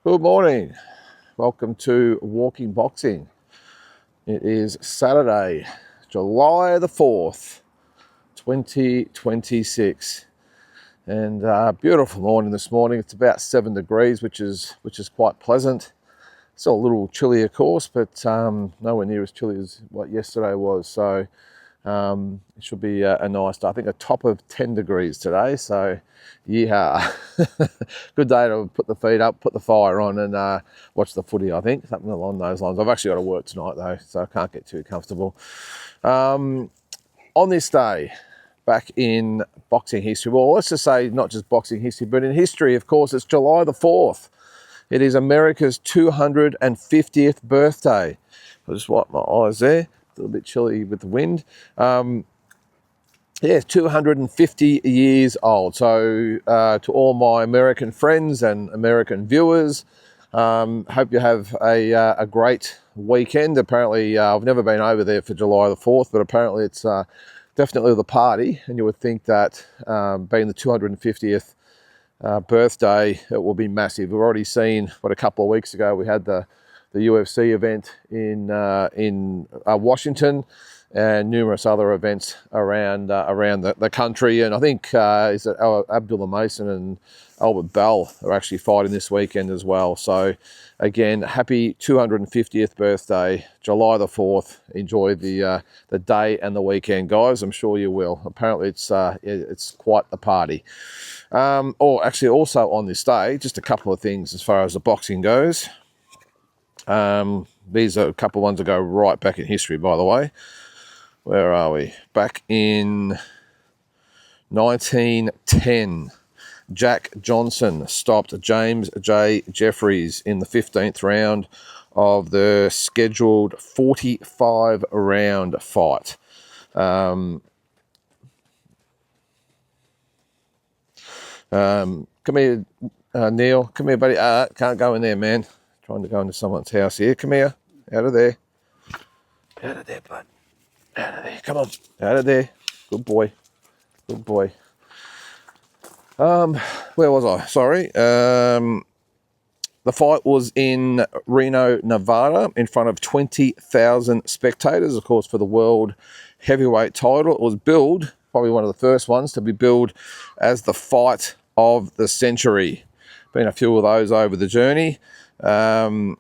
Good morning. Welcome to Walking Boxing. It is Saturday, July the 4th, 2026. And beautiful morning this morning. It's about 7 degrees, which is quite pleasant. Still a little chilly, of course, but nowhere near as chilly as what yesterday was. So it should be a nice day. I think a top of 10 degrees today. So yeah, good day to put the feet up, put the fire on and watch the footy, I think. Something along those lines. I've actually got to work tonight though, so I can't get too comfortable. On this day, back in boxing history, well, let's just say not just boxing history, but in history, of course, it's July the 4th. It is America's 250th birthday. I'll just wipe my eyes there. A little bit chilly with the wind. Yeah, 250 years old. So to all my American friends and American viewers, hope you have a great weekend. Apparently, I've never been over there for July the 4th, but apparently it's definitely the party. And you would think that being the 250th birthday, it will be massive. We've already seen, a couple of weeks ago, we had the UFC event in Washington, and numerous other events around the country. And I think Abdullah Mason and Albert Bell are actually fighting this weekend as well. So again, happy 250th birthday, July the 4th. Enjoy the day and the weekend, guys. I'm sure you will. Apparently it's quite the party. Or actually also on this day, just a couple of things as far as the boxing goes. These are a couple of ones that go right back in history, by the way. Where are we? Back in 1910, Jack Johnson stopped James J. Jeffries in the 15th round of the scheduled 45-round fight. Come here, Neil. Come here, buddy. Can't go in there, man. Trying to go into someone's house here. Come here. Out of there. Out of there, bud. Out of there. Come on. Out of there. Good boy. Good boy. Where was I? Sorry. The fight was in Reno, Nevada, in front of 20,000 spectators, of course, for the world heavyweight title. It was billed, probably one of the first ones to be billed as the fight of the century. Been a few of those over the journey. And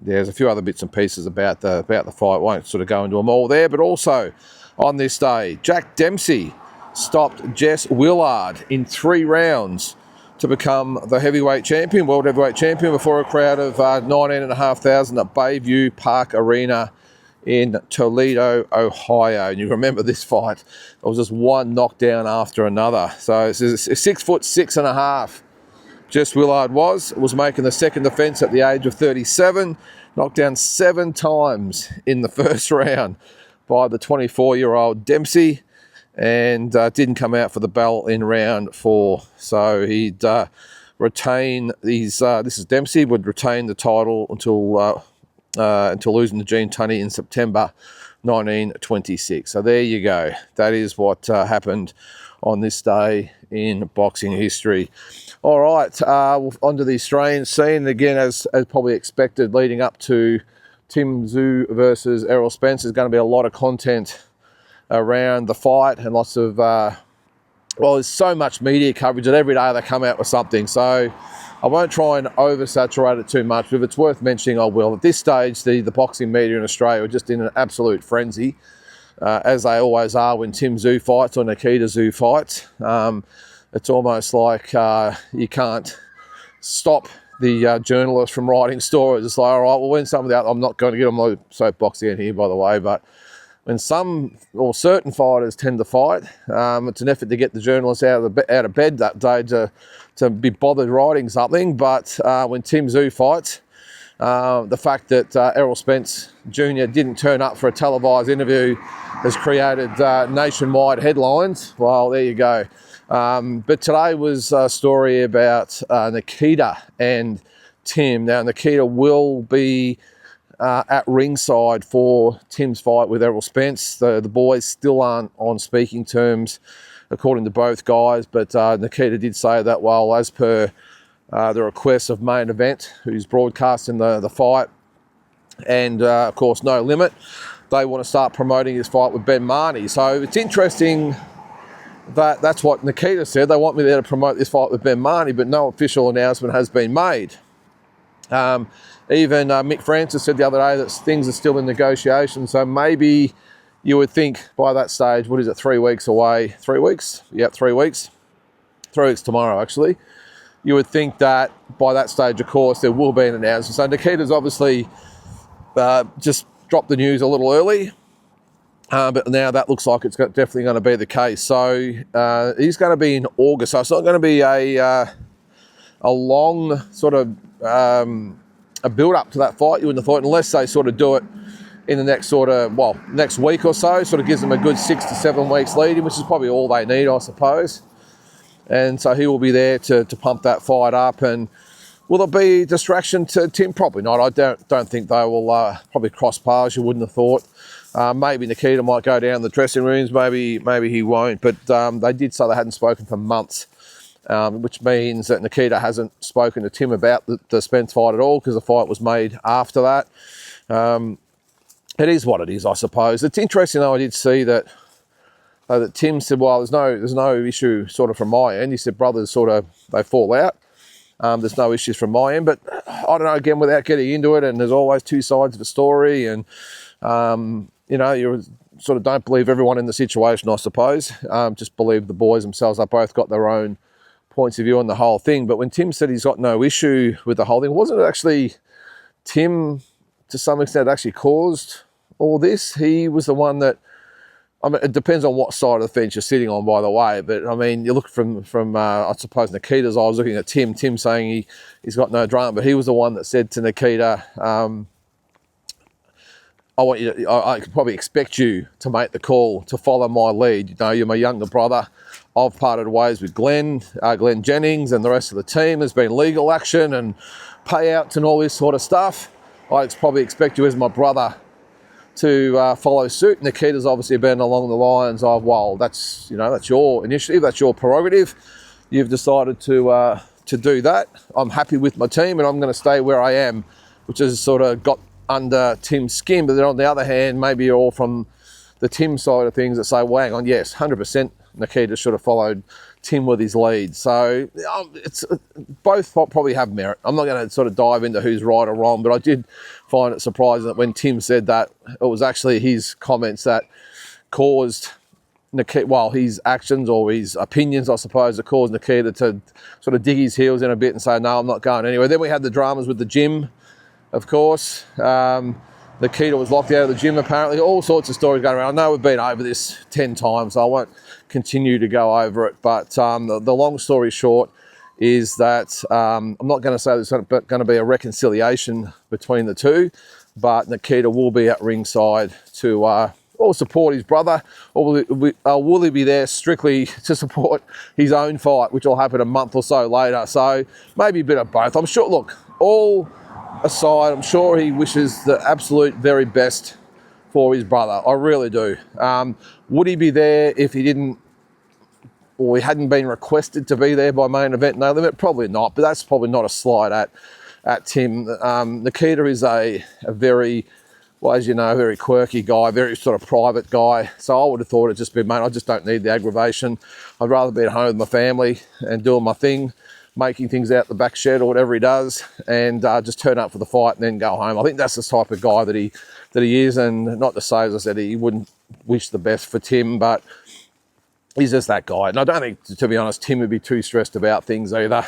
there's a few other bits and pieces about the fight. Won't sort of go into them all there, but also on this day, Jack Dempsey stopped Jess Willard in 3 rounds to become the heavyweight champion, world heavyweight champion, before a crowd of 19,500 at Bayview Park Arena in Toledo, Ohio. And you remember this fight, it was just one knockdown after another. So it's 6'6.5". Jess Willard was making the second defence at the age of 37, knocked down 7 times in the first round by the 24-year-old Dempsey, and didn't come out for the bell in round 4. So he'd retain these. This is Dempsey would retain the title until losing to Gene Tunney in September 1926. So there you go. That is what happened on this day in boxing history. All right, onto the Australian scene again, as probably expected, leading up to Tim Tszyu versus Errol Spence. There's going to be a lot of content around the fight and lots of there's so much media coverage that every day they come out with something. So I won't try and oversaturate it too much, but if it's worth mentioning, I will. At this stage, the boxing media in Australia are just in an absolute frenzy, as they always are when Tim Tszyu fights or Nikita Tszyu fights. It's almost like you can't stop the journalists from writing stories. It's like, all right, well, when some of that, I'm not going to get on my soapbox in here, by the way, but when some or certain fighters tend to fight, it's an effort to get the journalists out of bed that day to be bothered writing something. But when Tim Tszyu fights, the fact that Errol Spence Jr. didn't turn up for a televised interview has created nationwide headlines. Well, there you go. But today was a story about Nikita and Tim. Now, Nikita will be at ringside for Tim's fight with Errol Spence. The boys still aren't on speaking terms, according to both guys, but Nikita did say that, well, as per the request of Main Event, who's broadcasting the fight, and of course No Limit. They want to start promoting his fight with Benn. So it's interesting that that's what Nikita said. They want me there to promote this fight with Benn, but no official announcement has been made. Even Mick Francis said the other day that things are still in negotiation, so maybe you would think by that stage, what is it, 3 weeks away? 3 weeks? Yep, 3 weeks. 3 weeks tomorrow, actually. You would think that by that stage, of course, there will be an announcement. So Nikita's obviously just dropped the news a little early, but now that looks like it's definitely going to be the case. So he's going to be in August, so it's not going to be a long sort of a build-up to that fight, you wouldn't have thought, unless they sort of do it in the next next week or so. Sort of gives them a good 6 to 7 weeks leading, which is probably all they need, I suppose. And so he will be there to pump that fight up. And will it be a distraction to Tim? Probably not. I don't think they will probably cross paths, you wouldn't have thought. Maybe Nikita might go down the dressing rooms, maybe he won't. But they did say they hadn't spoken for months. Which means that Nikita hasn't spoken to Tim about the Spence fight at all, because the fight was made after that. It is what it is, I suppose. It's interesting, though. I did see that Tim said, well, there's no issue sort of from my end. He said brothers sort of, they fall out. There's no issues from my end. But I don't know, again, without getting into it, and there's always two sides of a story, and, you sort of don't believe everyone in the situation, I suppose. Just believe the boys themselves. They both got their own points of view on the whole thing. But when Tim said he's got no issue with the whole thing, wasn't it actually Tim, to some extent, actually caused all this? He was the one that, I mean, it depends on what side of the fence you're sitting on, by the way, but I mean, you look from I suppose Nikita's, I was looking at Tim saying he's got no drama, but he was the one that said to Nikita, I could probably expect you to make the call, to follow my lead. You know, you're my younger brother. I've parted ways with Glenn Jennings and the rest of the team. There's been legal action and payouts and all this sort of stuff. I probably expect you as my brother to follow suit. Nikita's obviously been along the lines of, well, that's your initiative, that's your prerogative. You've decided to do that. I'm happy with my team, and I'm going to stay where I am, which has sort of got under Tim's skin. But then on the other hand, maybe you're all from the Tim side of things that say, well, hang on, yes, 100% Nikita should have followed Tim with his lead. So it's both probably have merit. I'm not going to sort of dive into who's right or wrong, but I did find it surprising that when Tim said that, it was actually his comments that caused Nikita, well, his actions or his opinions, I suppose, that caused Nikita to sort of dig his heels in a bit and say, no, I'm not going anywhere. Then we had the dramas with the gym, of course. Nikita was locked out of the gym, apparently. All sorts of stories going around. I know we've been over this 10 times, so I won't continue to go over it. But the long story short is that I'm not going to say there's going to be a reconciliation between the two, but Nikita will be at ringside to support his brother, or will he be there strictly to support his own fight, which will happen a month or so later. So maybe a bit of both. I'm sure, look, all aside, I'm sure he wishes the absolute very best for his brother. I really do. Would he be there if he didn't, or he hadn't been requested to be there by Main Event? No Limit? Probably not, but that's probably not a slight at Tim. Nikita is a very, well, as you know, very quirky guy, very sort of private guy. So I would have thought it'd just been, mate, I just don't need the aggravation. I'd rather be at home with my family and doing my thing, making things out the back shed or whatever he does, and just turn up for the fight and then go home. I think that's the type of guy that he is, and not to say, as I said, he wouldn't wish the best for Tim, but he's just that guy. And I don't think, to be honest, Tim would be too stressed about things either.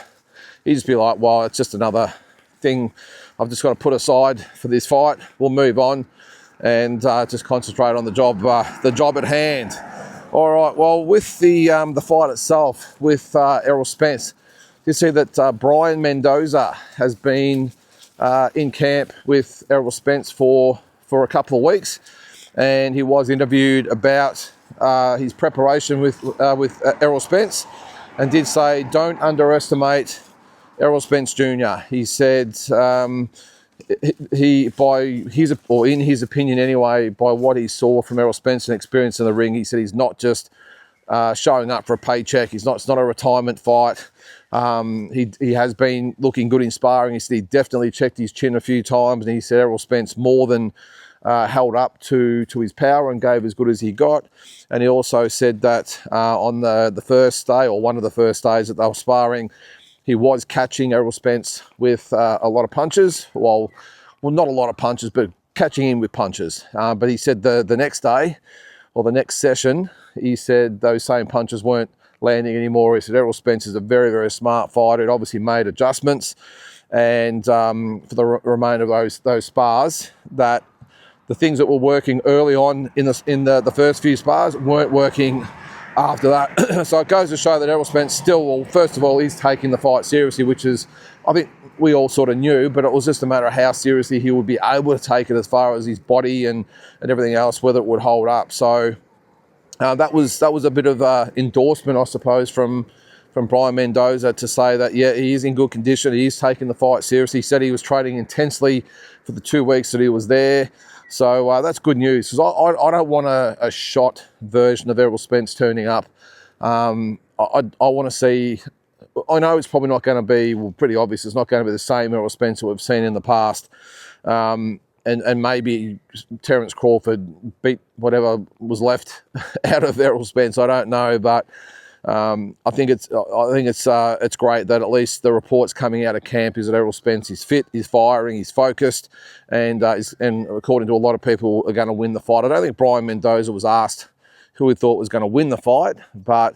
He'd just be like, well, it's just another thing I've just got to put aside for this fight. We'll move on and just concentrate on the job at hand. All right, well, with the fight itself, with Errol Spence, you see that Brian Mendoza has been in camp with Errol Spence for a couple of weeks, and he was interviewed about his preparation with Errol Spence, and did say, don't underestimate Errol Spence Jr. He said in his opinion anyway, by what he saw from Errol Spence and experience in the ring, he said he's not just showing up for a paycheck. It's not a retirement fight. He has been looking good in sparring. He said he definitely checked his chin a few times, and he said Errol Spence more than held up to his power and gave as good as he got. And he also said that on the first day, or one of the first days that they were sparring, he was catching Errol Spence with a lot of punches. Well, not a lot of punches, but catching him with punches. But he said the next day, or the next session, he said those same punches weren't landing anymore. He said Errol Spence is a very, very smart fighter. It obviously made adjustments, and for the remainder of those spars, that the things that were working early on in the first few spars weren't working after that. So it goes to show that Errol Spence still, well, first of all, he's taking the fight seriously, which is, I think we all sort of knew, but it was just a matter of how seriously he would be able to take it as far as his body and everything else, whether it would hold up. So that was a bit of endorsement, I suppose, from Brian Mendoza to say that, yeah, he is in good condition. He is taking the fight seriously. He said he was training intensely for the 2 weeks that he was there. So that's good news, because I don't want a shot version of Errol Spence turning up. I want to see, I know it's probably not going to be, well, pretty obvious, it's not going to be the same Errol Spence that we've seen in the past. And maybe Terence Crawford beat whatever was left out of Errol Spence. I don't know, but I think it's great that at least the reports coming out of camp is that Errol Spence is fit, he's firing, he's focused, and according to a lot of people, are going to win the fight. I don't think Brian Mendoza was asked who he thought was going to win the fight, but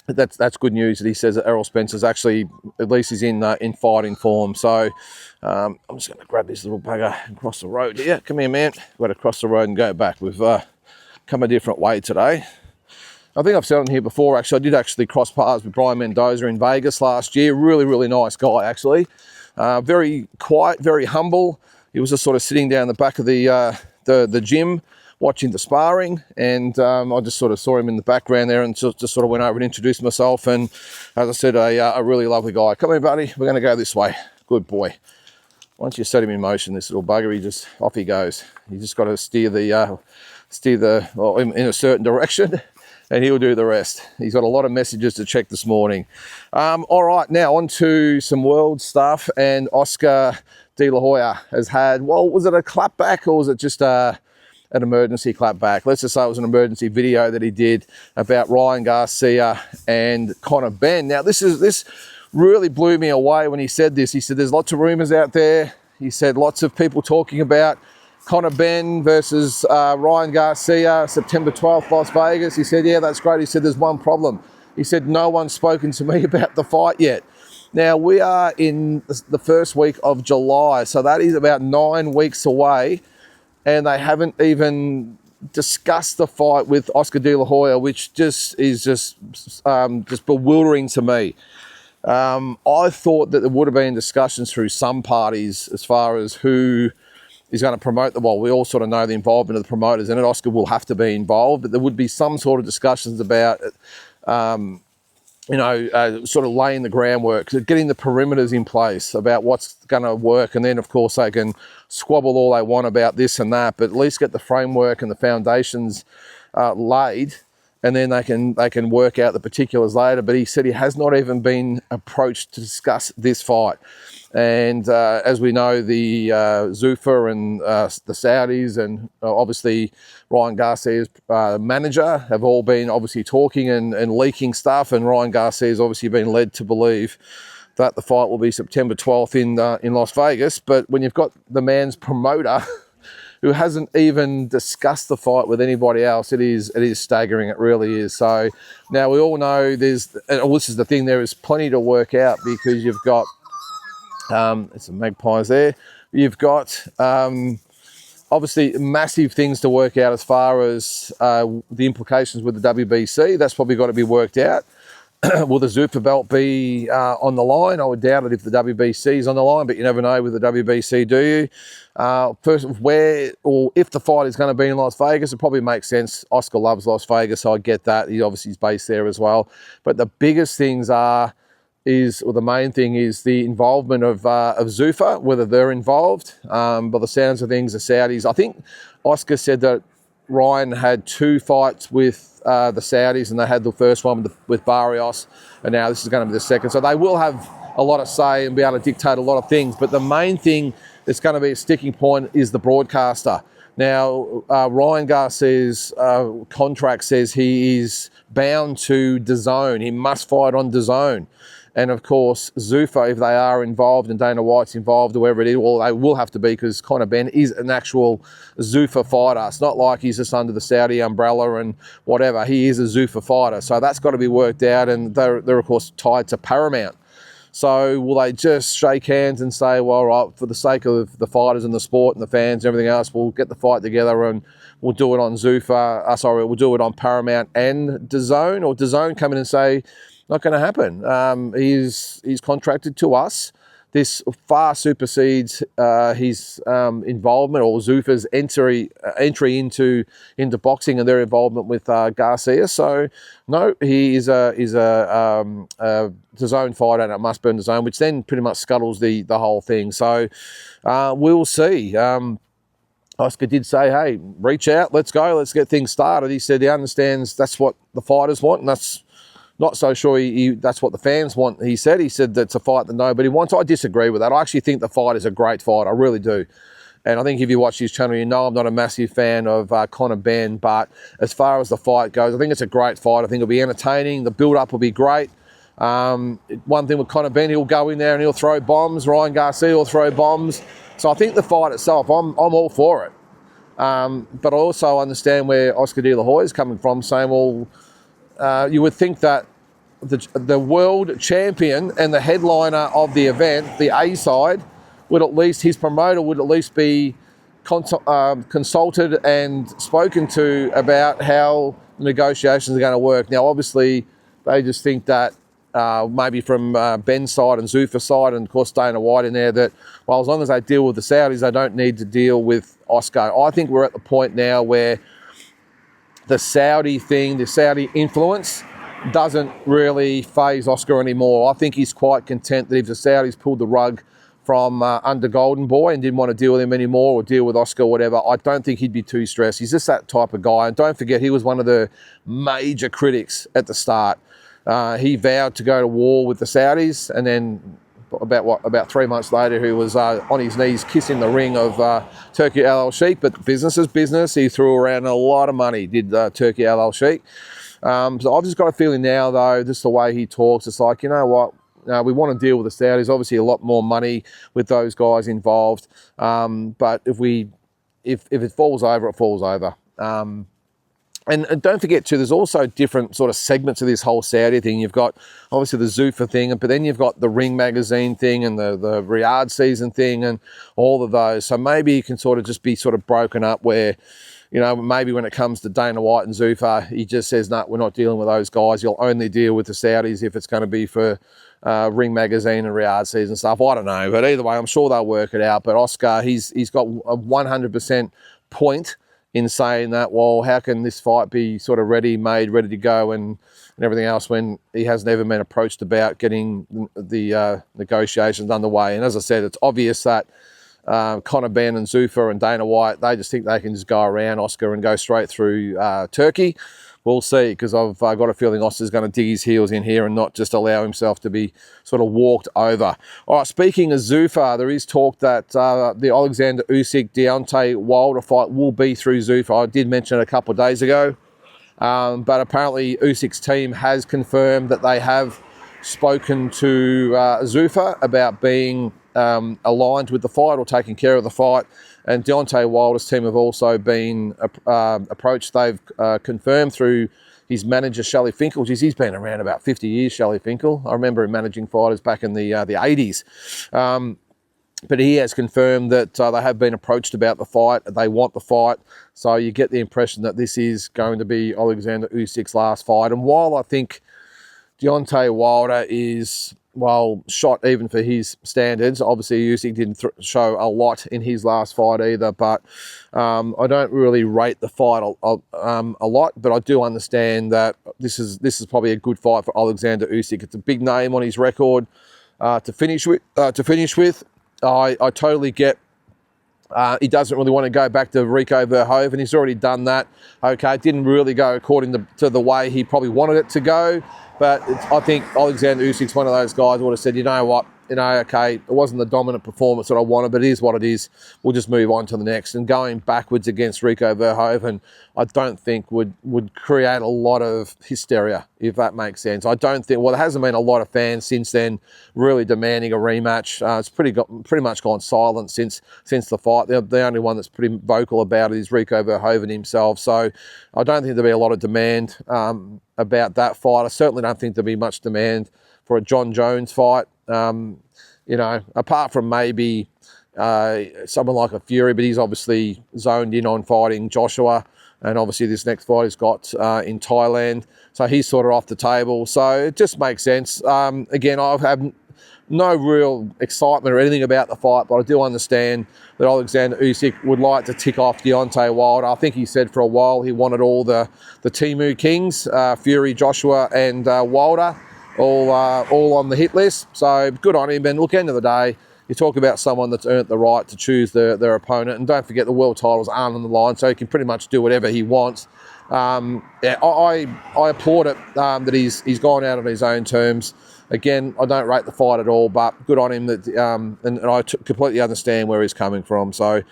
that's good news that he says that Errol Spence is actually, at least he's in fighting form. So I'm just going to grab this little bugger and cross the road here. Come here, man. We've got to cross the road and go back. We've come a different way today. I think I've said on here before, actually, I did actually cross paths with Brian Mendoza in Vegas last year. Really, really nice guy, actually. Very quiet, very humble. He was just sort of sitting down the back of the gym watching the sparring, and I just sort of saw him in the background there and just sort of went over and introduced myself. And as I said, a really lovely guy. Come here, buddy. We're going to go this way. Good boy. Once you set him in motion, this little bugger, off he goes. You just got to steer in a certain direction, and he'll do the rest. He's got a lot of messages to check this morning. All right, now on to some world stuff. And Oscar De La Hoya has had, well, was it a clapback or was it just an emergency clapback? Let's just say it was an emergency video that he did about Ryan Garcia and Conor Benn. Now, this really blew me away when he said this. He said there's lots of rumours out there. He said lots of people talking about Conor Benn versus Ryan Garcia, September 12th, Las Vegas. He said, yeah, that's great. He said, there's one problem. He said, no one's spoken to me about the fight yet. Now, we are in the first week of July, so that is about 9 weeks away, and they haven't even discussed the fight with Oscar De La Hoya, which is just bewildering to me. I thought that there would have been discussions through some parties as far as who is going to promote the, well, we all sort of know the involvement of the promoters, and Oscar will have to be involved, but there would be some sort of discussions about, sort of laying the groundwork, getting the perimeters in place about what's going to work, and then, of course, they can squabble all they want about this and that, but at least get the framework and the foundations laid, and then they can work out the particulars later. But he said he has not even been approached to discuss this fight. And as we know, the Zuffa and the Saudis and obviously Ryan Garcia's manager have all been obviously talking and leaking stuff, and Ryan Garcia has obviously been led to believe that the fight will be September 12th in Las Vegas. But when you've got the man's promoter who hasn't even discussed the fight with anybody else, it is staggering. It really is. So now we all know this is the thing, there is plenty to work out, because you've got there's some magpies there. You've got obviously massive things to work out as far as the implications with the WBC. That's probably got to be worked out. Will the Zuffa belt be on the line? I would doubt it if the WBC is on the line, but you never know with the WBC, do you? First, where or if the fight is going to be in Las Vegas, it probably makes sense. Oscar loves Las Vegas, so I get that. He obviously is based there as well. But the biggest things the main thing is the involvement of Zuffa, whether they're involved. By the sounds of things, the Saudis, I think Oscar said that Ryan had 2 fights with the Saudis, and they had the first one with Barrios, and now this is going to be the second. So they will have a lot of say and be able to dictate a lot of things. But the main thing that's going to be a sticking point is the broadcaster. Now, Ryan Garcia's contract says he is bound to DAZN. He must fight on DAZN. And of course, Zuffa, if they are involved and Dana White's involved, or whoever it is, well, they will have to be, because Conor Benn is an actual Zuffa fighter. It's not like he's just under the Saudi umbrella and whatever. He is a Zuffa fighter. So that's got to be worked out. And they're of course, tied to Paramount. So will they just shake hands and say, well, right, for the sake of the fighters and the sport and the fans and everything else, we'll get the fight together and we'll do it on we'll do it on Paramount and DAZN? Or DAZN come in and say, not going to happen. He's contracted to us. This far supersedes his involvement, or Zuffa's entry into boxing and their involvement with Garcia. So no, he is a DAZN fighter, and it must be in DAZN, which then pretty much scuttles the whole thing. So we'll see. Oscar did say, hey, reach out, let's go, let's get things started. He said he understands that's what the fighters want, and that's not so sure that's what the fans want. He said that's a fight that nobody wants. I disagree with that. I actually think the fight is a great fight. I really do. And I think if you watch his channel, you know I'm not a massive fan of Conor Benn, but as far as the fight goes, I think it's a great fight. I think it'll be entertaining. The build-up will be great. One thing with Conor Benn, he'll go in there and he'll throw bombs. Ryan Garcia will throw bombs. So I think the fight itself, I'm all for it. But I also understand where Oscar De La Hoya is coming from, saying, well, you would think that the world champion and the headliner of the event, the A side, would at least, his promoter would at least be consulted and spoken to about how the negotiations are going to work. Now, obviously, they just think that maybe from Benn's side and Zuffa's side, and of course Dana White in there, that, well, as long as they deal with the Saudis, they don't need to deal with Oscar. I think we're at the point now where the Saudi thing, the Saudi influence, doesn't really faze Oscar anymore. I think he's quite content that if the Saudis pulled the rug from under Golden Boy and didn't want to deal with him anymore, or deal with Oscar or whatever, I don't think he'd be too stressed. He's just that type of guy. And don't forget, he was one of the major critics at the start. He vowed to go to war with the Saudis, and then about 3 months later, he was on his knees kissing the ring of Turkey Al Sheikh. But business is business. He threw around a lot of money, did Turkey Al Sheikh. So I've just got a feeling now, though, just the way he talks, it's like, you know what, we want to deal with the Saudis. Obviously, a lot more money with those guys involved. But if it falls over, it falls over. And don't forget, too, there's also different sort of segments of this whole Saudi thing. You've got, obviously, the Zuffa thing, but then you've got the Ring Magazine thing and the Riyadh season thing and all of those. So maybe you can sort of just be sort of broken up where, you know, maybe when it comes to Dana White and Zuffa, he just says, no, we're not dealing with those guys. You'll only deal with the Saudis if it's going to be for Ring Magazine and Riyadh season stuff. I don't know. But either way, I'm sure they'll work it out. But Oscar, he's got a 100% point in saying that, well, how can this fight be sort of ready to go and everything else when he hasn't even been approached about getting the negotiations underway. And as I said, it's obvious that Conor Benn and Zuffa and Dana White, they just think they can just go around Oscar and go straight through Turkey. We'll see, because I've got a feeling Oscar's going to dig his heels in here and not just allow himself to be sort of walked over. All right, speaking of Zuffa, there is talk that the Alexander Usyk-Deontay Wilder fight will be through Zuffa. I did mention it a couple of days ago, but apparently Usyk's team has confirmed that they have spoken to Zuffa about being aligned with the fight or taking care of the fight. And Deontay Wilder's team have also been approached. They've confirmed through his manager, Shelley Finkel. He's been around about 50 years, Shelley Finkel. I remember him managing fighters back in the 80s. But he has confirmed that they have been approached about the fight. They want the fight. So you get the impression that this is going to be Alexander Usyk's last fight. And while I think Deontay Wilder is, well, shot even for his standards. Obviously, Usyk didn't show a lot in his last fight either, but I don't really rate the fight a lot, but I do understand that this is probably a good fight for Alexander Usyk. It's a big name on his record to finish with. I totally get He doesn't really want to go back to Rico Verhoeven. He's already done that. Okay, it didn't really go according to the way he probably wanted it to go. But I think Alexander Usyk's one of those guys who would have said, you know what, okay, it wasn't the dominant performance that I wanted, but it is what it is. We'll just move on to the next. And going backwards against Rico Verhoeven, I don't think would create a lot of hysteria, if that makes sense. I don't think, well, there hasn't been a lot of fans since then really demanding a rematch. It's pretty much gone silent since the fight. The only one that's pretty vocal about it is Rico Verhoeven himself. So I don't think there'll be a lot of demand about that fight. I certainly don't think there'll be much demand for a John Jones fight. Apart from maybe someone like a Fury, but he's obviously zoned in on fighting Joshua, and obviously this next fight he's got in Thailand, so he's sort of off the table. So it just makes sense. Again, I've had no real excitement or anything about the fight, but I do understand that Alexander Usyk would like to tick off Deontay Wilder. I think he said for a while he wanted all the Temu Kings, Fury, Joshua, and Wilder, all on the hit list. So good on him. And look, end of the day, you talk about someone that's earned the right to choose their opponent, and don't forget the world titles aren't on the line, so he can pretty much do whatever he wants. I applaud it that he's gone out on his own terms. Again, I don't rate the fight at all, but good on him that, and I completely understand where he's coming from. So,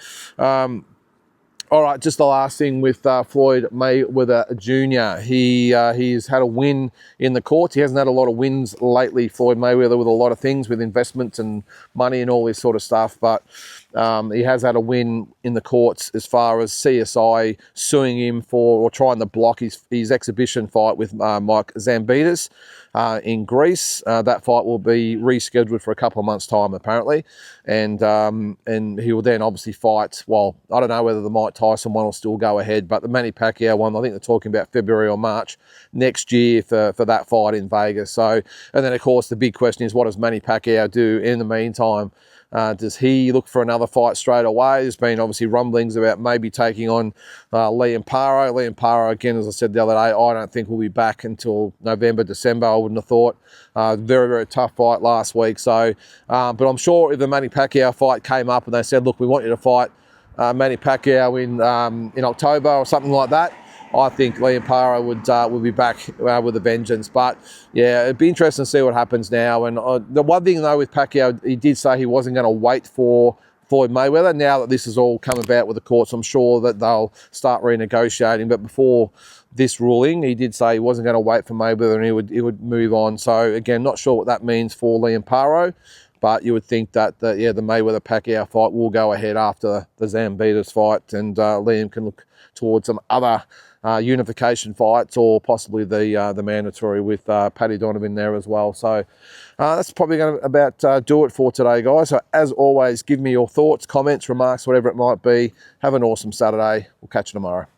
all right, just the last thing with Floyd Mayweather Jr. He's had a win in the courts. He hasn't had a lot of wins lately, Floyd Mayweather, with a lot of things, with investments and money and all this sort of stuff. But he has had a win in the courts as far as CSI suing him or trying to block his exhibition fight with Mike Zambitis in Greece. That fight will be rescheduled for a couple of months' time, apparently. And he will then obviously fight, well, I don't know whether the Mike Tyson one will still go ahead, but the Manny Pacquiao one, I think they're talking about February or March next year for that fight in Vegas. So, and then of course the big question is, what does Manny Pacquiao do in the meantime? Does he look for another fight straight away? There's been obviously rumblings about maybe taking on Liam Paro. Liam Paro, again, as I said the other day, I don't think will be back until November, December, I wouldn't have thought. Very, very tough fight last week. So, but I'm sure if the Manny Pacquiao fight came up and they said, look, we want you to fight Manny Pacquiao in October or something like that, I think Liam Paro would be back with a vengeance. But yeah, it'd be interesting to see what happens now. And the one thing though with Pacquiao, he did say he wasn't going to wait for Floyd Mayweather. Now that this has all come about with the courts, I'm sure that they'll start renegotiating. But before this ruling, he did say he wasn't going to wait for Mayweather and he would move on. So again, not sure what that means for Liam Paro. But you would think that the Mayweather-Pacquiao fight will go ahead after the Zambitis fight, and Liam can look towards some other unification fights, or possibly the mandatory with Paddy Donovan there as well. So that's probably going to about do it for today, guys. So as always, give me your thoughts, comments, remarks, whatever it might be. Have an awesome Saturday. We'll catch you tomorrow.